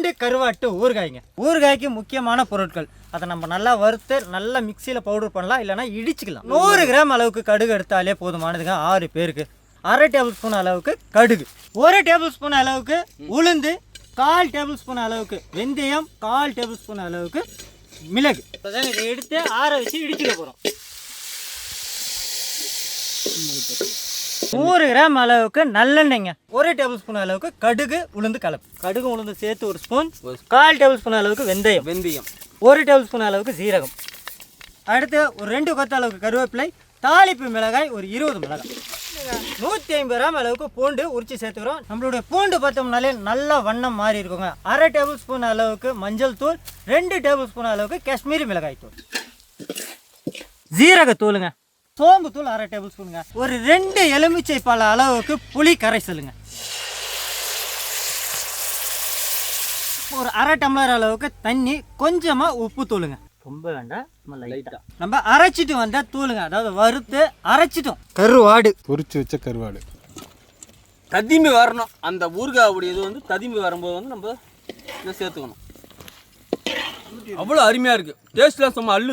2 கருவாட்டு ஊறுகாய்ங்க. ஊறுகாய்க்கு முக்கியமான பொருட்கள், அதை நம்ம நல்லா வறுத்து நல்லா மிக்சியில் பவுடர் பண்ணலாம், இல்லைனா இடிச்சுக்கலாம். 100 கிராம் அளவுக்கு கடுகு எடுத்தாலே போதுமானதுங்க 6 பேருக்கு. 1/2 டேபிள் ஸ்பூன் அளவுக்கு கடுகு, 1 டேபிள் ஸ்பூன் அளவுக்கு உளுந்து, 1/4 டேபிள் ஸ்பூன் அளவுக்கு வெந்தயம், 1/4 டேபிள் ஸ்பூன் அளவுக்கு மிளகு. இப்போதான் இதை எடுத்து ஆற வச்சு இடிச்சுக்க போகிறோம். 100 கிராம் அளவுக்கு நல்லெண்ணெய்ங்க, 1 டேபிள் ஸ்பூன் அளவுக்கு கடுகு உளுந்து கலப்பு, கடுகு உளுந்து சேர்த்து 1 ஸ்பூன், 1/4 டேபிள் ஸ்பூன் அளவுக்கு வெந்தயம், 1 டேபிள் ஸ்பூன் அளவுக்கு சீரகம், அடுத்து ஒரு 2 கொத்து அளவுக்கு கருவேப்பிலை, தாளிப்பு மிளகாய் ஒரு 20 மிளகாய், 150 கிராம் அளவுக்கு பூண்டு உரிச்சு சேர்த்துக்கிறோம். நம்மளுடைய பூண்டு பார்த்தோம்னாலே நல்லா வண்ணம் மாறி இருக்குங்க. 1/2 டேபிள் ஸ்பூன் அளவுக்கு மஞ்சள் தூள், 2 டேபிள் ஸ்பூன் அளவுக்கு காஷ்மீரி மிளகாய் தூள், ஜீரகத்தூளுங்க, சோம்பு தூள் 1/2 டேபிள் ஸ்பூனுங்க, ஒரு 2 எலுமிச்சை பழ அளவுக்கு புளி கரைசலுங்க, ஒரு 1/2 டம்ளர் அளவுக்கு தண்ணி, கொஞ்சமாக உப்பு தூளுங்க, ரொம்ப வேண்டாம், நம்ம அரைச்சிட்டு வந்த தூளுங்க, அதாவது வறுத்து அரைச்சிட்டோம். கருவாடு, பொரிச்சு வச்ச கருவாடு ததிம்பி வரணும். அந்த ஊறுகாவுடைய இது வந்து ததிம்பி வரும்போது வந்து நம்ம இதை சேர்த்துக்கணும். அவ்வளோ அருமையாக இருக்குது, டேஸ்ட்லாம் சும்மா அள்ளுது.